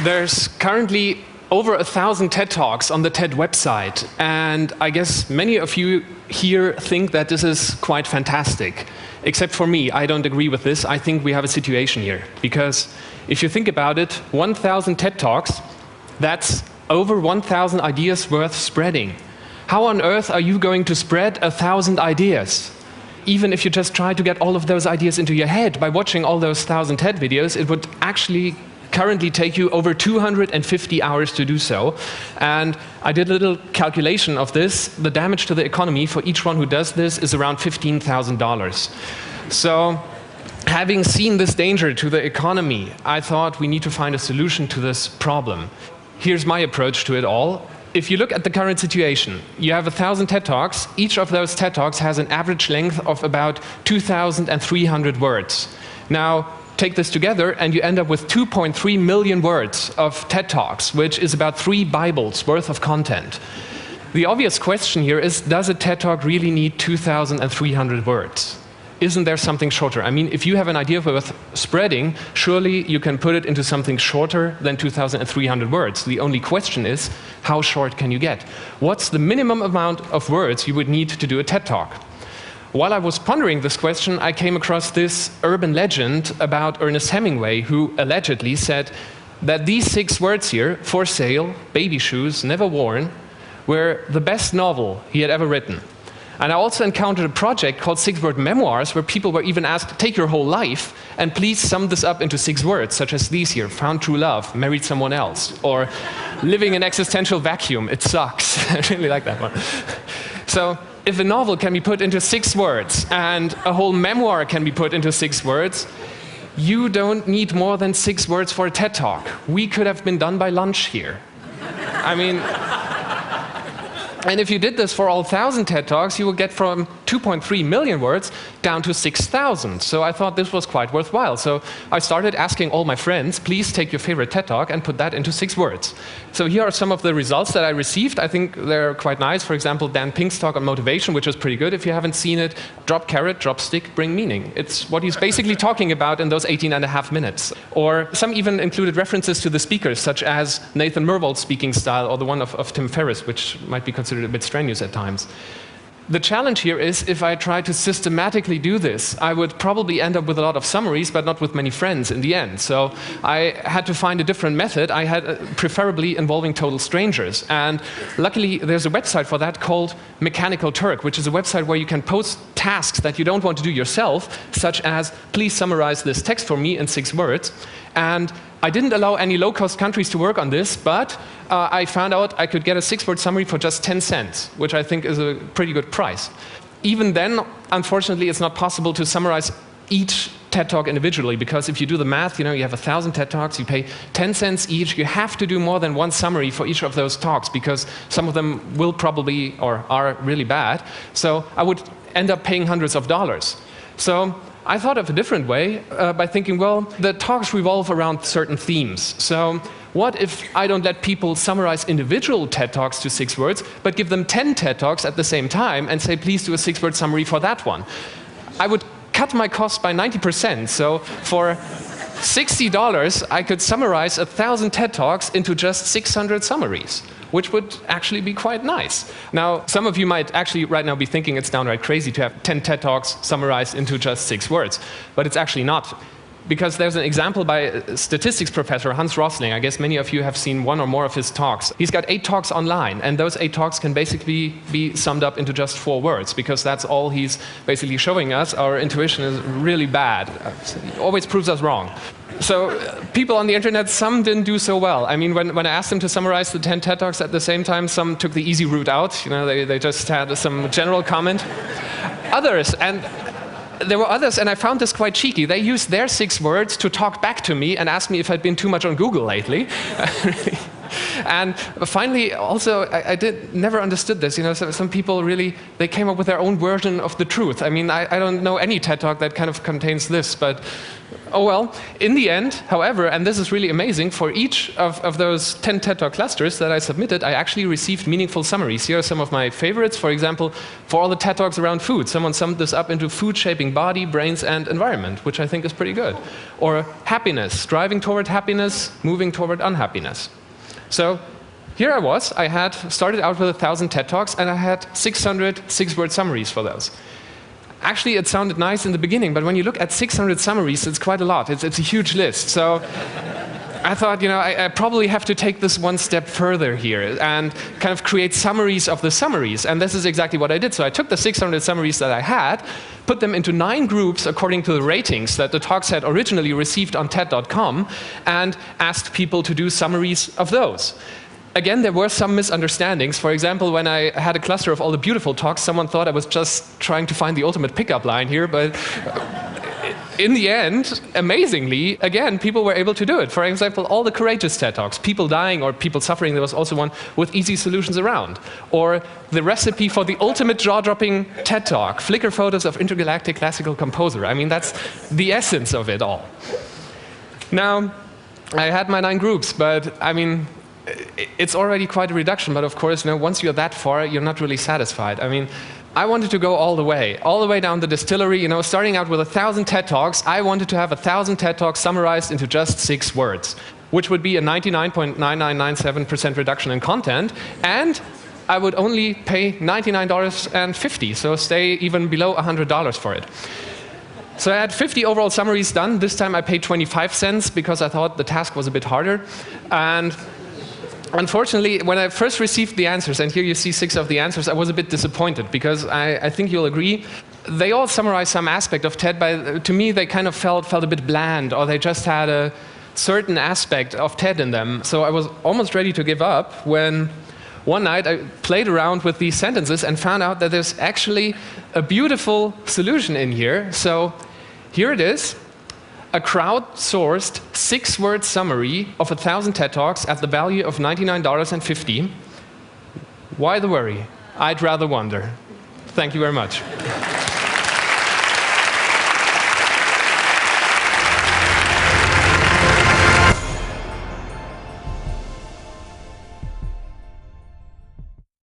There's currently over 1,000 TED Talks on the TED website, and I guess many of you here think that this is quite fantastic. Except for me, I don't agree with this. I think we have a situation here. Because if you think about it, 1,000 TED Talks, that's over 1,000 ideas worth spreading. How on earth are you going to spread 1,000 ideas? Even if you just try to get all of those ideas into your head by watching all those 1,000 TED videos, it would actually currently take you over 250 hours to do so. And I did a little calculation of this. The damage to the economy for each one who does this is around $15,000. So having seen this danger to the economy, I thought we need to find a solution to this problem. Here's my approach to it all. If you look at the current situation, you have 1,000 TED Talks. Each of those TED Talks has an average length of about 2,300 words. Now, take this together and you end up with 2.3 million words of TED Talks, which is about 3 Bibles worth of content. The obvious question here is, does a TED Talk really need 2,300 words? Isn't there something shorter? I mean, if you have an idea worth spreading, surely you can put it into something shorter than 2,300 words. The only question is, how short can you get? What's the minimum amount of words you would need to do a TED Talk? While I was pondering this question, I came across this urban legend about Ernest Hemingway, who allegedly said that these 6 words here, for sale, baby shoes, never worn, were the best novel he had ever written. And I also encountered a project called 6-Word Memoirs, where people were even asked, take your whole life, and please sum this up into 6 words, such as these here: found true love, married someone else, or living in existential vacuum, it sucks. I really like that one. So if a novel can be put into 6 words, and a whole memoir can be put into 6 words, you don't need more than 6 words for a TED Talk. We could have been done by lunch here. I mean, and if you did this for all 1,000 TED Talks, you would get from 2.3 million words down to 6,000. So I thought this was quite worthwhile. So I started asking all my friends, please take your favorite TED Talk and put that into 6 words. So here are some of the results that I received. I think they're quite nice. For example, Dan Pink's talk on motivation, which is pretty good. If you haven't seen it, drop carrot, drop stick, bring meaning. It's what he's basically talking about in those 18.5 minutes. Or some even included references to the speakers, such as Nathan Myhrvold's speaking style, or the one of Tim Ferriss, which might be considered a bit strenuous at times. The challenge here is, if I try to systematically do this, I would probably end up with a lot of summaries, but not with many friends in the end. So I had to find a different method. I had preferably involving total strangers. And luckily, there's a website for that called Mechanical Turk, which is a website where you can post tasks that you don't want to do yourself, such as, please summarize this text for me in 6 words. And I didn't allow any low-cost countries to work on this, but I found out I could get a 6-word summary for just 10 cents, which I think is a pretty good price. Even then, unfortunately, it's not possible to summarize each TED Talk individually, because if you do the math, you have 1,000 TED Talks, you pay 10 cents each, you have to do more than one summary for each of those talks, because some of them will probably, or are really bad. So I would end up paying hundreds of dollars. So I thought of a different way by thinking, well, the talks revolve around certain themes. So what if I don't let people summarize individual TED Talks to 6 words, but give them 10 TED Talks at the same time and say, please do a 6-word summary for that one? I would cut my costs by 90%. So for $60, I could summarize 1,000 TED Talks into just 600 summaries, which would actually be quite nice. Now, some of you might actually right now be thinking it's downright crazy to have 10 TED Talks summarized into just 6 words, but it's actually not. Because there's an example by a statistics professor, Hans Rosling. I guess many of you have seen one or more of his talks. He's got 8 talks online, and those 8 talks can basically be summed up into just 4 words, because that's all he's basically showing us. Our intuition is really bad. It always proves us wrong. So people on the internet, some didn't do so well. I mean, when I asked them to summarize the 10 TED Talks at the same time, some took the easy route out. They just had some general comment. There were others, and I found this quite cheeky. They used their 6 words to talk back to me and ask me if I'd been too much on Google lately. And finally, also, I never understood this. You know, some people really, they came up with their own version of the truth. I mean, I don't know any TED Talk that kind of contains this, but oh well. In the end, however, and this is really amazing, for each of those 10 TED Talk clusters that I submitted, I actually received meaningful summaries. Here are some of my favorites. For example, for all the TED Talks around food, someone summed this up into food shaping body, brains, and environment, which I think is pretty good. Or happiness, striving toward happiness, moving toward unhappiness. So here I was. I had started out with 1,000 TED Talks, and I had 600 six-word summaries for those. Actually, it sounded nice in the beginning, but when you look at 600 summaries, it's quite a lot. It's a huge list. So I thought, you know, I probably have to take this one step further here and kind of create summaries of the summaries. And this is exactly what I did. So I took the 600 summaries that I had, put them into 9 groups according to the ratings that the talks had originally received on TED.com, and asked people to do summaries of those. Again, there were some misunderstandings. For example, when I had a cluster of all the beautiful talks, someone thought I was just trying to find the ultimate pickup line here, but in the end, amazingly, again, people were able to do it. For example, all the courageous TED Talks, people dying or people suffering, there was also one with easy solutions around. Or the recipe for the ultimate jaw-dropping TED Talk, Flickr photos of intergalactic classical composer. I mean, that's the essence of it all. Now, I had my 9 groups, but I mean, it's already quite a reduction, but of course, you know, once you're that far, you're not really satisfied. I mean, I wanted to go all the way down the distillery, you know, starting out with 1,000 TED Talks. I wanted to have 1,000 TED Talks summarized into just 6 words, which would be a 99.9997% reduction in content, and I would only pay $99.50, so stay even below $100 for it. So I had 50 overall summaries done. This time I paid 25 cents because I thought the task was a bit harder. And unfortunately, when I first received the answers, and here you see 6 of the answers, I was a bit disappointed because I think you'll agree, they all summarize some aspect of TED, but to me they kind of felt a bit bland, or they just had a certain aspect of TED in them. So I was almost ready to give up when one night I played around with these sentences and found out that there's actually a beautiful solution in here. So here it is. A crowd-sourced 6-word summary of 1,000 TED Talks at the value of $99.50. Why the worry? I'd rather wonder. Thank you very much.